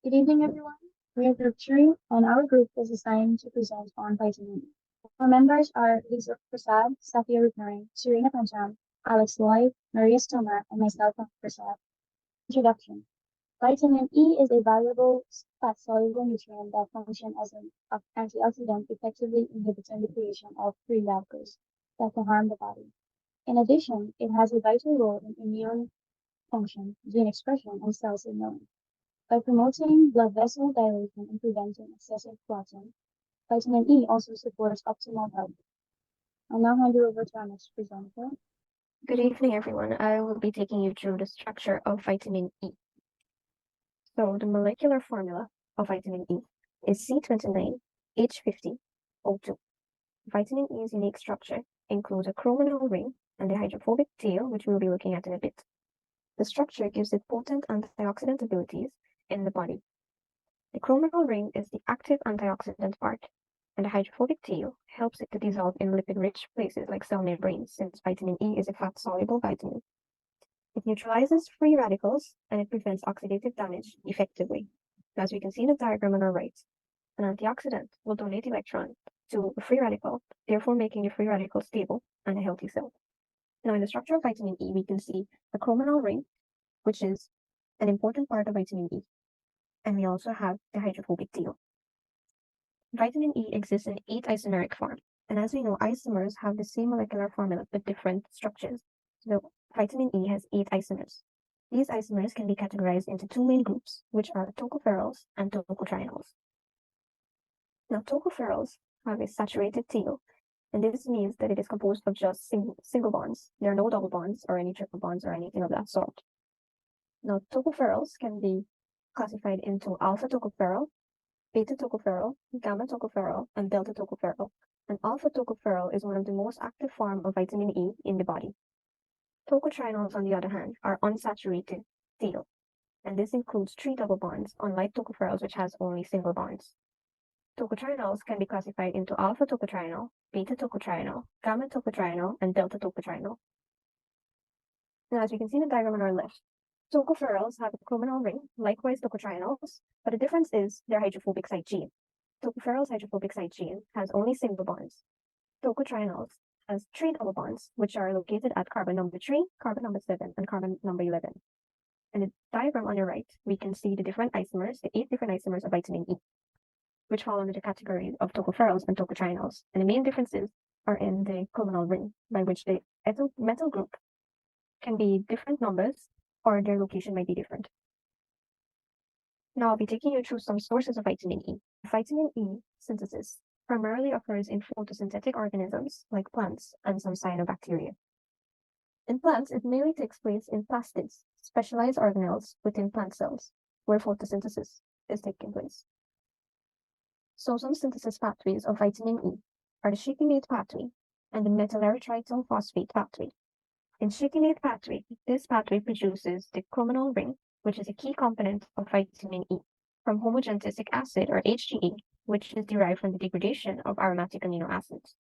Good evening, everyone. We are Group 3, and our group is assigned to present on vitamin E. Our members are Lisa Prasad, Safia Rupnari, Serena Pancham, Alex Lloyd, Maria Stomach, and myself, Dr. Prasad. Introduction. Vitamin E is a valuable fat-soluble nutrient that functions as an antioxidant, effectively inhibiting the creation of free radicals that can harm the body. In addition, it has a vital role in immune function, gene expression, and cell signaling. By promoting blood vessel dilation and preventing excessive clotting, vitamin E also supports optimal health. I'll now hand you over to our next presenter. Good evening, everyone. I will be taking you through the structure of vitamin E. So the molecular formula of vitamin E is C29H50O2. Vitamin E's unique structure includes a chrominal ring and a hydrophobic tail, which we'll be looking at in a bit. The structure gives it potent antioxidant abilities in the body. The chrominal ring is the active antioxidant part, and the hydrophobic tail helps it to dissolve in lipid-rich places like cell membranes, since vitamin E is a fat-soluble vitamin. It neutralizes free radicals and it prevents oxidative damage effectively. As we can see in the diagram on our right, an antioxidant will donate electron to a free radical, therefore making the free radical stable and a healthy cell. Now, in the structure of vitamin E, we can see the chrominal ring, which is an important part of vitamin E, and we also have the hydrophobic tail. Vitamin E exists in 8 isomeric form, and as we know, isomers have the same molecular formula but different structures. So vitamin E has 8 isomers. These isomers can be categorized into 2 main groups, which are tocopherols and tocotrienols. Now, tocopherols have a saturated tail, and this means that it is composed of just single bonds. There are no double bonds or any triple bonds or anything of that sort. Now, tocopherols can be classified into alpha tocopherol, beta tocopherol, gamma tocopherol, and delta tocopherol. And alpha tocopherol is one of the most active forms of vitamin E in the body. Tocotrienols, on the other hand, are unsaturated tail, and this includes 3 double bonds, unlike tocopherols, which has only single bonds. Tocotrienols can be classified into alpha tocotrienol, beta tocotrienol, gamma tocotrienol, and delta tocotrienol. Now, as you can see in the diagram on our left, tocopherols have a chrominal ring, likewise tocotrienols, but the difference is their hydrophobic side chain. Tocopherols' hydrophobic side chain has only single bonds. Tocotrienols has 3 double bonds, which are located at carbon number 3, carbon number 7, and carbon number 11. In the diagram on your right, we can see the different isomers, the 8 different isomers of vitamin E, which fall under the category of tocopherols and tocotrienols. And the main differences are in the chrominal ring, by which the metal group can be different numbers or their location might be different. Now I'll be taking you through some sources of vitamin E. Vitamin E synthesis primarily occurs in photosynthetic organisms like plants and some cyanobacteria. In plants, it mainly takes place in plastids, specialized organelles within plant cells, where photosynthesis is taking place. So some synthesis pathways of vitamin E are the shikimate pathway and the metalloerythritol phosphate pathway. In shikimate pathway, this pathway produces the chrominal ring, which is a key component of vitamin E, from homogentic acid or HGA, which is derived from the degradation of aromatic amino acids.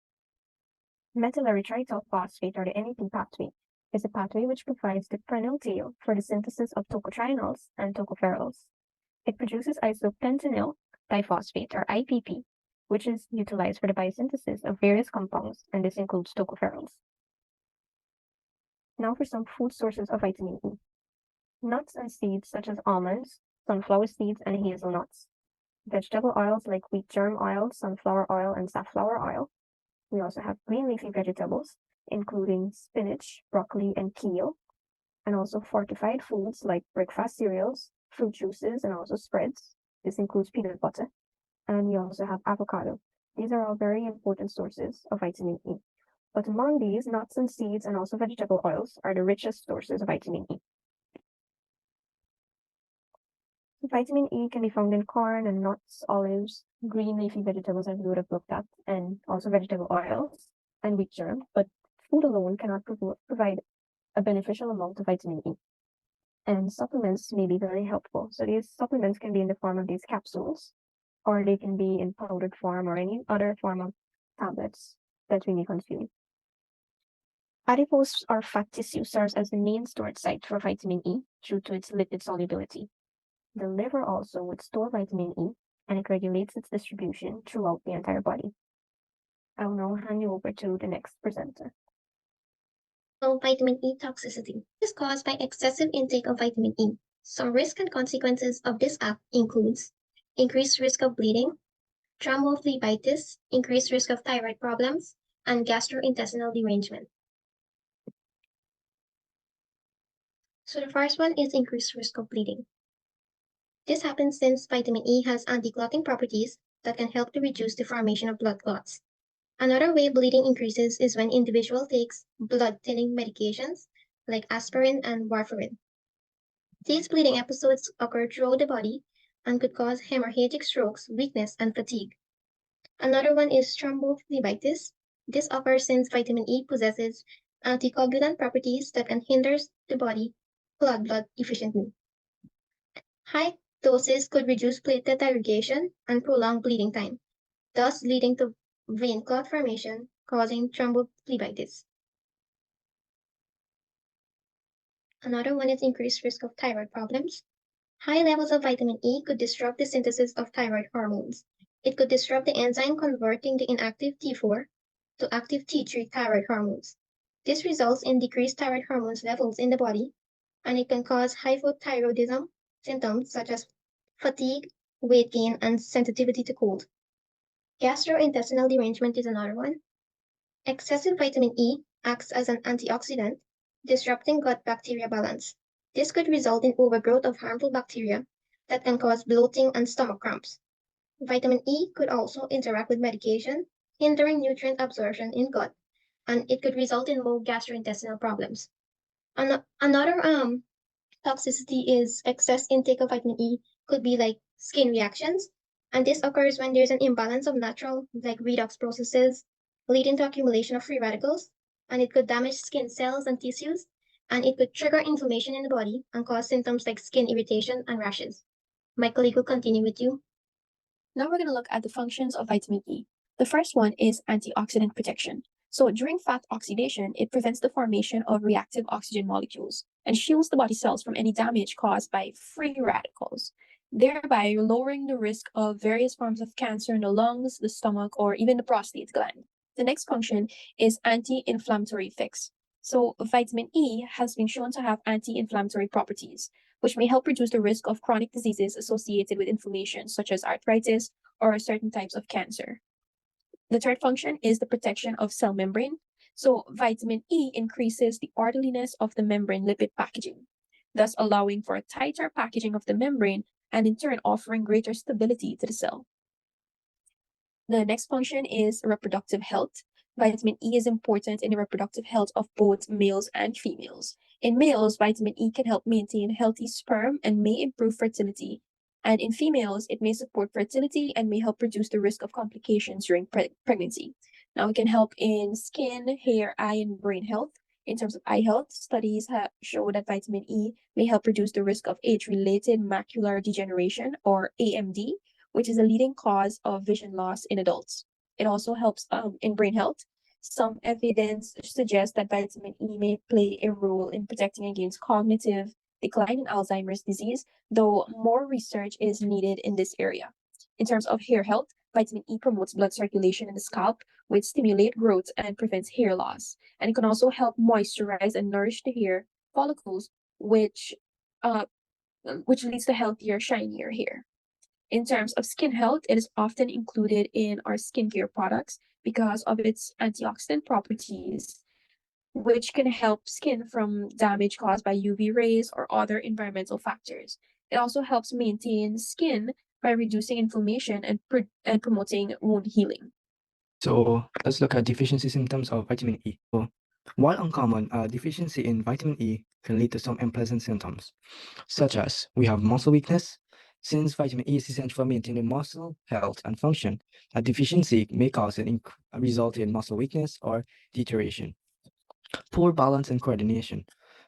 Metalloerythritol phosphate, or the MEP pathway, is a pathway which provides the prenyl tail for the synthesis of tocotrienols and tocopherols. It produces isopentenyl diphosphate, or IPP, which is utilized for the biosynthesis of various compounds, and this includes tocopherols. Now for some food sources of vitamin E. Nuts and seeds such as almonds, sunflower seeds, and hazelnuts. Vegetable oils like wheat germ oil, sunflower oil, and safflower oil. We also have green leafy vegetables, including spinach, broccoli, and kale, and also fortified foods like breakfast cereals, fruit juices, and also spreads. This includes peanut butter. And we also have avocado. These are all very important sources of vitamin E. But among these, nuts and seeds and also vegetable oils are the richest sources of vitamin E. Vitamin E can be found in corn and nuts, olives, green leafy vegetables, as we would have looked at, and also vegetable oils and wheat germ. But food alone cannot provide a beneficial amount of vitamin E. And supplements may be very helpful. So these supplements can be in the form of these capsules, or they can be in powdered form or any other form of tablets that we may consume. Adipose or fat tissue serves as the main storage site for vitamin E due to its lipid solubility. The liver also would store vitamin E, and it regulates its distribution throughout the entire body. I will now hand you over to the next presenter. So vitamin E toxicity is caused by excessive intake of vitamin E. Some risks and consequences of this act includes increased risk of bleeding, thrombophlebitis, increased risk of thyroid problems, and gastrointestinal derangement. So the first one is increased risk of bleeding. This happens since vitamin E has anti-clotting properties that can help to reduce the formation of blood clots. Another way bleeding increases is when individual takes blood-thinning medications like aspirin and warfarin. These bleeding episodes occur throughout the body and could cause hemorrhagic strokes, weakness, and fatigue. Another one is thrombophlebitis. This occurs since vitamin E possesses anticoagulant properties that can hinder the body blood efficiently. High doses could reduce platelet aggregation and prolong bleeding time, thus leading to vein clot formation, causing thrombophlebitis. Another one is increased risk of thyroid problems. High levels of vitamin E could disrupt the synthesis of thyroid hormones. It could disrupt the enzyme converting the inactive T4 to active T3 thyroid hormones. This results in decreased thyroid hormones levels in the body, and it can cause hypothyroidism symptoms such as fatigue, weight gain, and sensitivity to cold. Gastrointestinal derangement is another one. Excessive vitamin E acts as an antioxidant, disrupting gut bacteria balance. This could result in overgrowth of harmful bacteria that can cause bloating and stomach cramps. Vitamin E could also interact with medication, hindering nutrient absorption in gut, and it could result in more gastrointestinal problems. Another toxicity is excess intake of vitamin E could be like skin reactions, and this occurs when there's an imbalance of natural like redox processes, leading to accumulation of free radicals, and it could damage skin cells and tissues, and it could trigger inflammation in the body and cause symptoms like skin irritation and rashes. My colleague will continue with you. Now we're going to look at the functions of vitamin E. The first one is antioxidant protection. So during fat oxidation, it prevents the formation of reactive oxygen molecules and shields the body cells from any damage caused by free radicals, thereby lowering the risk of various forms of cancer in the lungs, the stomach, or even the prostate gland. The next function is anti-inflammatory effects. So vitamin E has been shown to have anti-inflammatory properties, which may help reduce the risk of chronic diseases associated with inflammation, such as arthritis or certain types of cancer. The third function is the protection of cell membrane. So vitamin E increases the orderliness of the membrane lipid packaging, thus allowing for a tighter packaging of the membrane and in turn offering greater stability to the cell. The next function is reproductive health. Vitamin E is important in the reproductive health of both males and females. In males, vitamin E can help maintain healthy sperm and may improve fertility. And in females, it may support fertility and may help reduce the risk of complications during pregnancy. Now, it can help in skin, hair, eye, and brain health. In terms of eye health, studies show that vitamin E may help reduce the risk of age-related macular degeneration, or AMD, which is a leading cause of vision loss in adults. It also helps in brain health. Some evidence suggests that vitamin E may play a role in protecting against cognitive decline in Alzheimer's disease, though more research is needed in this area. In terms of hair health, vitamin E promotes blood circulation in the scalp, which stimulates growth and prevents hair loss. And it can also help moisturize and nourish the hair follicles, which leads to healthier, shinier hair. In terms of skin health, it is often included in our skincare products because of its antioxidant properties, which can help skin from damage caused by UV rays or other environmental factors. It also helps maintain skin by reducing inflammation and promoting wound healing. So let's look at deficiency symptoms of vitamin E. So, while uncommon, deficiency in vitamin E can lead to some unpleasant symptoms, such as we have muscle weakness. Since vitamin E is essential for maintaining muscle health and function, a deficiency may cause result in muscle weakness or deterioration. Poor balance and coordination.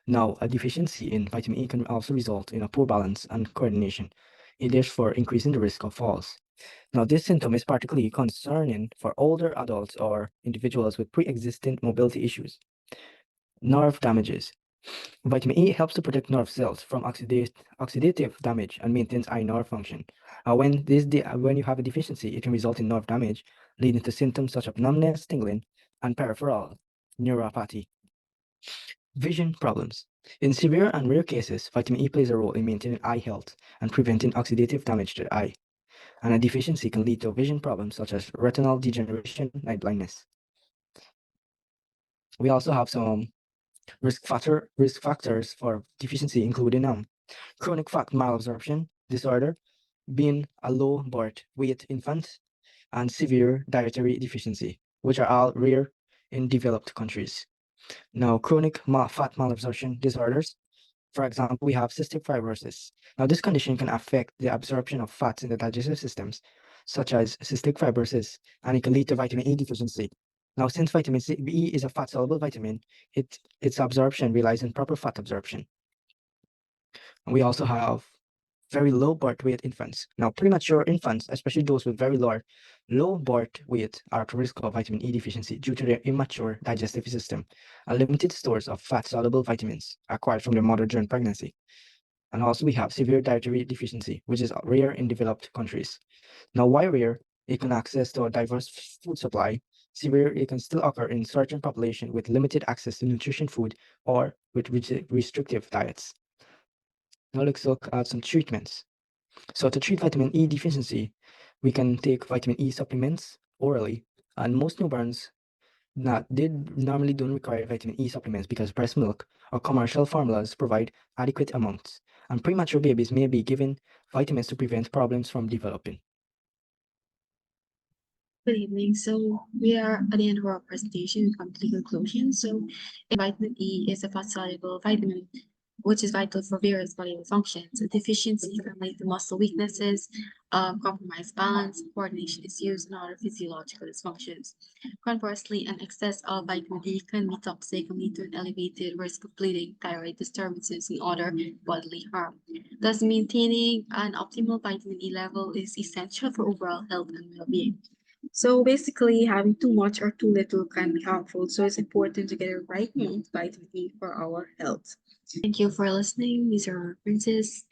Now, a deficiency in vitamin E can also result in a poor balance and coordination, therefore increasing the risk of falls. Now, this symptom is particularly concerning for older adults or individuals with pre-existing mobility issues. Nerve damages. Vitamin E helps to protect nerve cells from oxidative damage and maintains eye nerve function. When you have a deficiency, it can result in nerve damage, leading to symptoms such as numbness, tingling, and peripheral neuropathy. Vision problems. In severe and rare cases, vitamin E plays a role in maintaining eye health and preventing oxidative damage to the eye. And a deficiency can lead to vision problems such as retinal degeneration and blindness. We also have some risk factors for deficiency, including chronic fat malabsorption disorder, being a low birth weight infant, and severe dietary deficiency, which are all rare in developed countries. Now, chronic fat malabsorption disorders, for example, we have cystic fibrosis. Now, this condition can affect the absorption of fats in the digestive systems, such as cystic fibrosis, and it can lead to vitamin E deficiency. Now, since vitamin E is a fat-soluble vitamin, its absorption relies on proper fat absorption. And we also have very low birth weight infants. Now, premature infants, especially those with very low birth weight, are at risk of vitamin E deficiency due to their immature digestive system and limited stores of fat-soluble vitamins acquired from their mother during pregnancy. And also, we have severe dietary deficiency, which is rare in developed countries. Now, why rare? It can access to a diverse food supply. Severe, it can still occur in certain population with limited access to nutrition food or with restrictive diets. Now let's look at some treatments. So to treat vitamin E deficiency, we can take vitamin E supplements orally, and most newborns normally don't require vitamin E supplements because breast milk or commercial formulas provide adequate amounts, and premature babies may be given vitamins to prevent problems from developing. Good evening. So we are at the end of our presentation. We come to the conclusion. So vitamin E is a fat-soluble vitamin, which is vital for various bodily functions. A deficiency can lead to muscle weaknesses, compromised balance, coordination issues, and other physiological dysfunctions. Conversely, an excess of vitamin E can be toxic and lead to an elevated risk of bleeding, thyroid disturbances, and other bodily harm. Thus, maintaining an optimal vitamin E level is essential for overall health and well-being. So basically, having too much or too little can be harmful. So it's important to get a right amount of vitamin E for our health. Thank you for listening. These are our references.